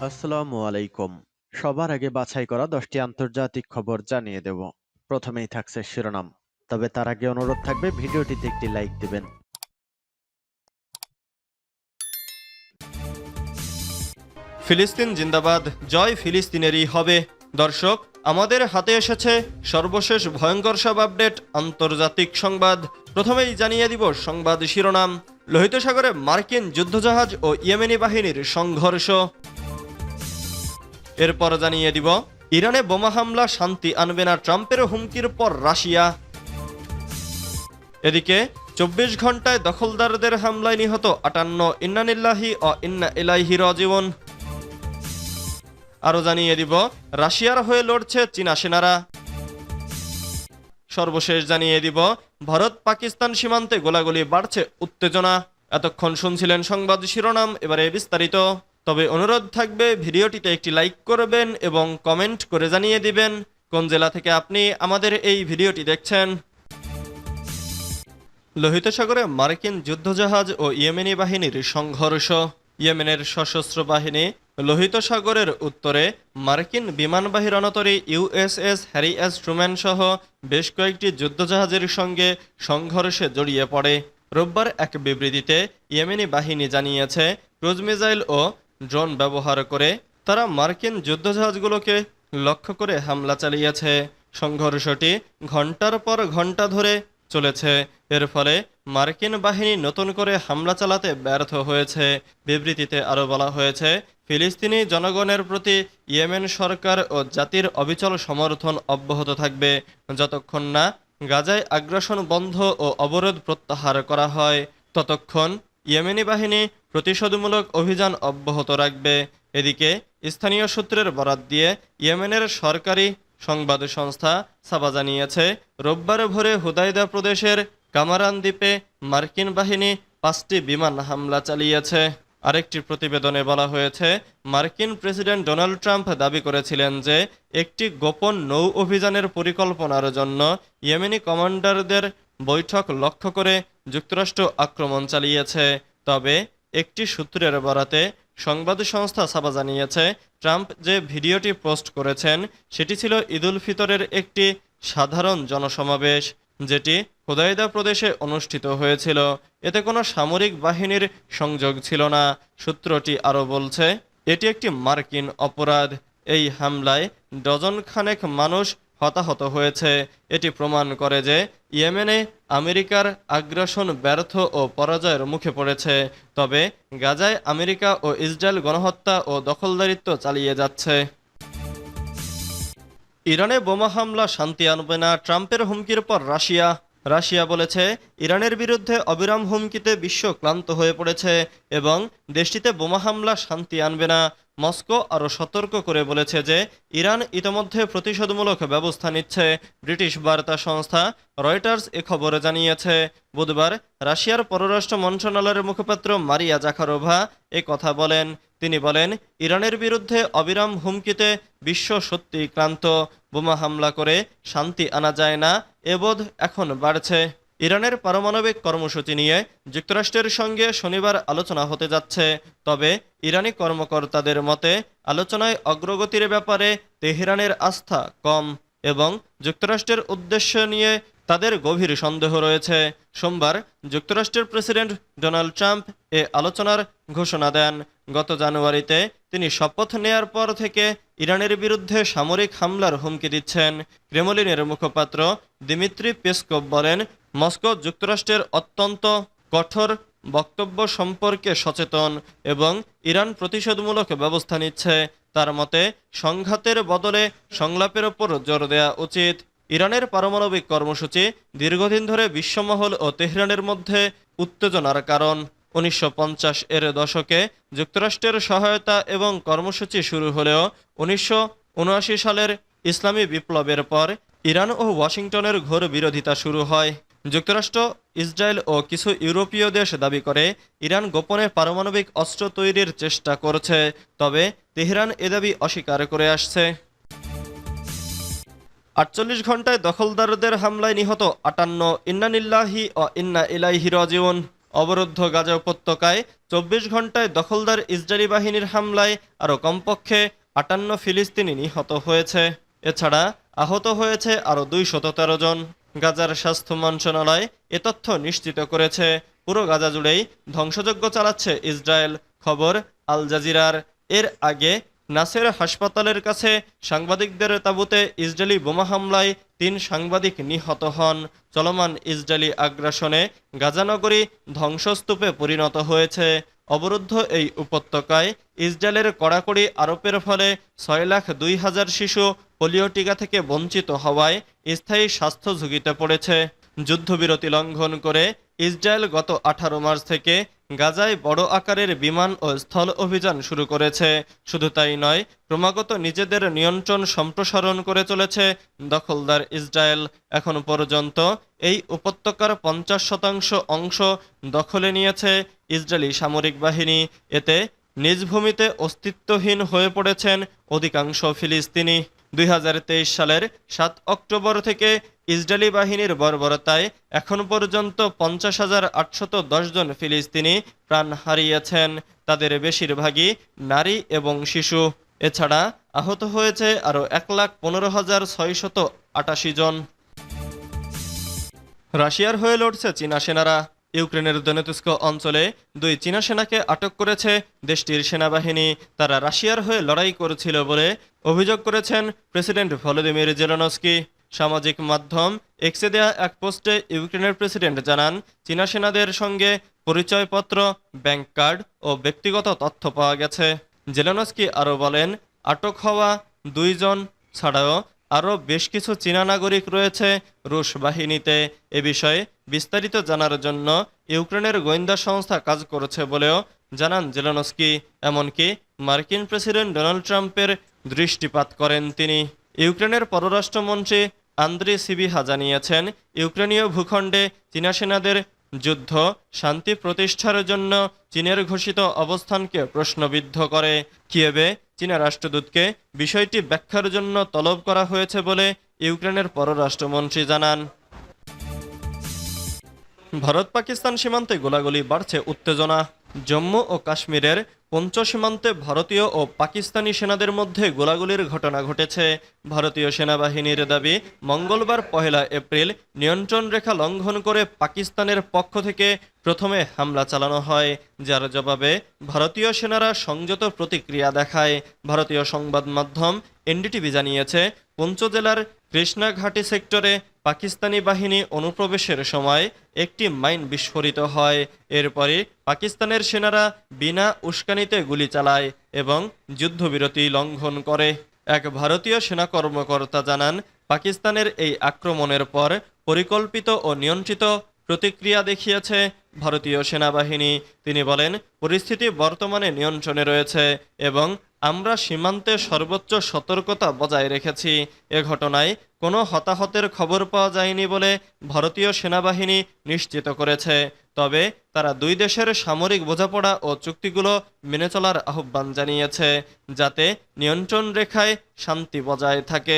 আসসালামু আলাইকুম। সবার আগে বাছাই করা 10টি আন্তর্জাতিক খবর জানিয়ে দেব। প্রথমেই থাকছে শিরোনাম। তবে তার আগে অনুরোধ থাকবে ভিডিওটিতে একটি লাইক দিবেন। ফিলিস্তিন জিন্দাবাদ, জয় ফিলিস্তিনেরই হবে। দর্শক, আমাদের হাতে এসেছে সর্বশেষ ভয়ঙ্কর সব আপডেট, আন্তর্জাতিক সংবাদ। প্রথমেই জানিয়ে দিব সংবাদ শিরোনাম। লোহিত সাগরে মার্কিন যুদ্ধজাহাজ ও ইয়েমেনি বাহিনীর সংঘর্ষ। এরপর জানিয়ে দিব ইরানে বোমা হামলা শান্তি আনবে না, ট্রাম্পের হুমকির পর রাশিয়া। এদিকে 24 ঘন্টায় দখলদারদের হামলায় নিহত 58, ইন্নানিল্লাহি ও ইন্না ইলাইহি রাজিউন। আরও জানিয়ে দিব রাশিয়ার হয়ে লড়ছে চীনা সেনারা। সর্বশেষ জানিয়ে দিব ভারত পাকিস্তান সীমান্তে গোলাগুলি বাড়ছে, উত্তেজনা। এতক্ষণ শুনছিলেন সংবাদ শিরোনাম, এবারে বিস্তারিত। তবে অনুরোধ থাকবে ভিডিওটিতে একটি লাইক করবেন এবং কমেন্ট করে জানিয়ে দিবেন কোন জেলা থেকে আপনি আমাদের এই ভিডিওটি দেখছেন। লোহিত সাগরে মার্কিন যুদ্ধজাহাজ ও ইয়েমেনি বাহিনীর সংঘর্ষ। ইয়েমেনের সশস্ত্র বাহিনী লোহিত সাগরের উত্তরে মার্কিন বিমানবাহী রণতরী ইউএসএস হ্যারি এস ট্রুম্যান সহ বেশ কয়েকটি যুদ্ধজাহাজের সঙ্গে সংঘর্ষে জড়িয়ে পড়ে। রোববার এক বিবৃতিতে ইয়েমেনি বাহিনী জানিয়েছে ক্রুজ মিসাইল ও ড্রোন ব্যবহার করে তারা মার্কিন যুদ্ধজাহাজগুলোকে লক্ষ্য করে হামলা চালিয়েছে। সংঘর্ষটি ঘন্টার পর ঘন্টা ধরে চলেছে। এর ফলে মার্কিন বাহিনী নতুন করে হামলা চালাতে ব্যর্থ হয়েছে। বিবৃতিতে আরও বলা হয়েছে, ফিলিস্তিনি জনগণের প্রতি ইয়েমেন সরকার ও জাতির অবিচল সমর্থন অব্যাহত থাকবে যতক্ষণ না গাজায় আগ্রাসন বন্ধ ও অবরোধ প্রত্যাহার করা হয়। ততক্ষণ ইয়েমেনি বাহিনী প্রতিশোধমূলক অভিযান অব্যাহত রাখবে। এদিকে স্থানীয় সূত্রের বরাত দিয়ে ইয়েমেনের সরকারি সংবাদ সংস্থা সাবা জানিয়েছে, রোববার ভোরে হুদাইদা প্রদেশের কামারান দ্বীপে মার্কিন বাহিনী 5টি বিমান হামলা চালিয়েছে। আরেকটি প্রতিবেদনে বলা হয়েছে, মার্কিন প্রেসিডেন্ট ডোনাল্ড ট্রাম্প দাবি করেছিলেন যে একটি গোপন নৌ অভিযানের পরিকল্পনার জন্য ইয়েমেনি কমান্ডারদের বৈঠক লক্ষ্য করে যুক্তরাষ্ট্র আক্রমণ চালিয়েছে। তবে একটি সূত্রের বরাতে সংবাদ সংস্থা সাবা জানিয়েছে, ট্রাম্প যে ভিডিওটি পোস্ট করেছেন সেটি ছিল ঈদুল ফিতরের একটি সাধারণ জনসমাবেশ, যেটি হুদাইদা প্রদেশে অনুষ্ঠিত হয়েছিল। এতে কোনো সামরিক বাহিনীর সংযোগ ছিল না। সূত্রটি আরও বলছে, এটি একটি মার্কিন অপরাধ। এই হামলায় ডজন খানেক মানুষ হতাহত হয়েছে। এটি প্রমাণ করে যে ইয়েমেনে আমেরিকার আগ্রাসন ব্যর্থ ও পরাজয়ের মুখে পড়েছে। তবে গাজায় আমেরিকা ও ইসরায়েল গণহত্যা ও দখলদারিত্ব চালিয়ে যাচ্ছে। ইরানে বোমা হামলা শান্তি আনবে না, ট্রাম্পের হুমকির পর রাশিয়া। রাশিয়া বলেছে ইরানের বিরুদ্ধে অবিরাম হুমকিতে বিশ্ব ক্লান্ত হয়ে পড়েছে এবং দেশটিতে বোমা হামলা শান্তি আনবে না। মস্কো আরও সতর্ক করে বলেছে যে ইরান ইতোমধ্যে প্রতিশোধমূলক ব্যবস্থা নিচ্ছে। ব্রিটিশ বার্তা সংস্থা রয়টার্স এ খবরে জানিয়েছে। বুধবার রাশিয়ার পররাষ্ট্র মন্ত্রণালয়ের মুখপাত্র মারিয়া জাখারোভা এ কথা বলেন। তিনি বলেন, ইরানের বিরুদ্ধে অবিরাম হুমকিতে বিশ্ব সত্যিই ক্লান্ত। বোমা হামলা করে শান্তি আনা যায় না, এ বোধ এখন বাড়ছে। ইরানের পারমাণবিক কর্মসূচি নিয়ে যুক্তরাষ্ট্রের সঙ্গে শনিবার আলোচনা হতে যাচ্ছে। তবে ইরানি কর্মকর্তাদের মতে আলোচনায় অগ্রগতির ব্যাপারে তেহরানের আস্থা কম এবং যুক্তরাষ্ট্রের উদ্দেশ্য নিয়ে তাদের গভীর সন্দেহ রয়েছে। সোমবার যুক্তরাষ্ট্রের প্রেসিডেন্ট ডোনাল্ড ট্রাম্প এ আলোচনার ঘোষণা দেন। গত জানুয়ারিতে তিনি শপথ নেয়ার পর থেকে ইরানের বিরুদ্ধে সামরিক হামলার হুমকি দিচ্ছেন। ক্রেমলিনের মুখপাত্র দিমিত্রি পেসকভ বলেন, মস্কো যুক্তরাষ্ট্রের অত্যন্ত কঠোর বক্তব্য সম্পর্কে সচেতন এবং ইরান প্রতিশোধমূলক ব্যবস্থা নিচ্ছে। তার মতে সংঘাতের বদলে সংলাপের ওপর জোর দেওয়া উচিত। ইরানের পারমাণবিক কর্মসূচি দীর্ঘদিন ধরে বিশ্বমহল ও তেহরানের মধ্যে উত্তেজনার কারণ। 1950 এর দশকে যুক্তরাষ্ট্রের সহায়তা এবং কর্মসূচি শুরু হলেও 1979 সালের ইসলামী বিপ্লবের পর ইরান ও ওয়াশিংটনের ঘোর বিরোধিতা শুরু হয়। যুক্তরাষ্ট্র, ইসরায়েল ও কিছু ইউরোপীয় দেশ দাবি করে ইরান গোপনে পারমাণবিক অস্ত্র তৈরির চেষ্টা করছে। তবে তেহরান এ দাবি অস্বীকার করে আসছে। 48 ঘন্টায় দখলদারদের হামলায় নিহত 58, ইন্নানিল্লাহি ও ইন্না ইলাইহি রাজিউন। অবরুদ্ধ গাজা উপত্যকায় ২৪ ঘন্টায় দখলদার ইসরায়েলি বাহিনীর হামলায় আরও কমপক্ষে ৫৮ ফিলিস্তিনি নিহত হয়েছে। এছাড়া আহত হয়েছে আরও ২১৩ জন। গাজার স্বাস্থ্য মন্ত্রণালয় এ তথ্য নিশ্চিত করেছে। পুরো গাজা জুড়েই ধ্বংসযজ্ঞ চালাচ্ছে ইসরায়েল। খবর আল জাজিরার। এর আগে নাসের হাসপাতালের কাছে সাংবাদিকদের তাঁবুতে ইসরায়েলি বোমা হামলায় ৩ সাংবাদিক নিহত হন। চলমান ইসরায়েলি আগ্রাসনে গাজানগরী ধ্বংসস্তূপে পরিণত হয়েছে। অবরুদ্ধ এই উপত্যকায় ইসরায়েলের কড়াকড়ি আরোপের ফলে ৬,০২,০০০ শিশু পোলিও টিকা থেকে বঞ্চিত হওয়ায় স্থায়ী স্বাস্থ্য ঝুঁকিতে পড়েছে। যুদ্ধবিরতি লঙ্ঘন করে ইসরায়েল গত ১৮ মার্চ থেকে গাজায় বড় আকারের বিমান ও স্থল অভিযান শুরু করেছে। শুধু তাই নয়, ক্রমাগত নিজেদের নিয়ন্ত্রণ সম্প্রসারণ করে চলেছে দখলদার ইসরায়েল। এখন পর্যন্ত এই উপত্যকার ৫০% অংশ দখলে নিয়েছে ইসরায়েলি সামরিক বাহিনী। এতে নিজ ভূমিতে অস্তিত্বহীন হয়ে পড়েছেন অধিকাংশ ফিলিস্তিনি। ২০২৩ সালের ৭ অক্টোবর থেকে ইসরায়েলি বাহিনীর বর্বরতায় এখন পর্যন্ত ৫০,৮১০ জন ফিলিস্তিনি প্রাণ হারিয়েছেন। তাদের বেশিরভাগই নারী এবং শিশু। এছাড়া আহত হয়েছে আরও ১,১৫,৬৮৮ জন। রাশিয়ার হয়ে লড়ছে চীনা সেনারা। ইউক্রেনের দনেৎস্ক অঞ্চলে ২ চীনা সেনাকে আটক করেছে দেশটির সেনাবাহিনী। তারা রাশিয়ার হয়ে লড়াই করেছিল বলে অভিযোগ করেছেন প্রেসিডেন্ট ভলোদিমির জেলেনস্কি। সামাজিক মাধ্যম এক্সে দেয়া এক পোস্টে ইউক্রেনের প্রেসিডেন্ট জানান, চীনা সেনাদের সঙ্গে পরিচয়পত্র, ব্যাংক কার্ড ও ব্যক্তিগত তথ্য পাওয়া গেছে। জেলেনস্কি আরও বলেন, আটক হওয়া ২ জন ছাড়াও আরও বেশ কিছু চীনা নাগরিক রয়েছে রুশ বাহিনীতে। এ বিষয়ে বিস্তারিত জানার জন্য ইউক্রেনের গোয়েন্দা সংস্থা কাজ করছে বলেও জানান জেলেনস্কি। এমনকি মার্কিন প্রেসিডেন্ট ডোনাল্ড ট্রাম্পের দৃষ্টিপাত করেন তিনি। ইউক্রেনের পররাষ্ট্রমন্ত্রী আন্দ্রি সিবিহা জানিয়েছেন, ইউক্রেনীয় ভূখণ্ডে চীনা সেনাদের যুদ্ধ শান্তি প্রতিষ্ঠার জন্য চীনের ঘোষিত অবস্থানকে প্রশ্নবিদ্ধ করে। কিয়েভে চীনা রাষ্ট্রদূতকে বিষয়টি ব্যাখ্যার জন্য তলব করা হয়েছে বলে ইউক্রেনের পররাষ্ট্রমন্ত্রী জানান। ভারত পাকিস্তান সীমান্তে গোলাগুলি বাড়ছে উত্তেজনা। জম্মু ও কাশ্মীরের পঞ্চ সীমান্তে ভারতীয় ও পাকিস্তানি সেনাদের মধ্যে গোলাগুলির ঘটনা ঘটেছে। ভারতীয় সেনাবাহিনীর দাবি, মঙ্গলবার ১ এপ্রিল নিয়ন্ত্রণ রেখা লঙ্ঘন করে পাকিস্তানের পক্ষ থেকে প্রথমে হামলা চালানো হয়, যার জবাবে ভারতীয় সেনারা সংযত প্রতিক্রিয়া দেখায়। ভারতীয় সংবাদ মাধ্যম এনডিটিভি জানিয়েছে, পুঞ্চ জেলার কৃষ্ণাঘাটি সেক্টরে পাকিস্তানি বাহিনী অনুপ্রবেশের সময় একটি মাইন বিস্ফোরিত হয়। এরপরে পাকিস্তানের সেনারা বিনা উস্কানিতে গুলি চালায় এবং যুদ্ধবিরতি লঙ্ঘন করে। এক ভারতীয় সেনা কর্মকর্তা জানান, পাকিস্তানের এই আক্রমণের পর পরিকল্পিত ও নিয়ন্ত্রিত প্রতিক্রিয়া দেখিয়েছে ভারতীয় সেনাবাহিনী। তিনি বলেন, পরিস্থিতি বর্তমানে নিয়ন্ত্রণে রয়েছে এবং আমরা সীমান্তে সর্বোচ্চ সতর্কতা বজায় রেখেছি। এ ঘটনায় কোনো হতাহতের খবর পাওয়া যায়নি বলে ভারতীয় সেনাবাহিনী নিশ্চিত করেছে। তবে তারা ২ দেশের সামরিক বোঝাপড়া ও চুক্তিগুলো মেনে চলার আহ্বান জানিয়েছে, যাতে নিয়ন্ত্রণ রেখায় শান্তি বজায় থাকে।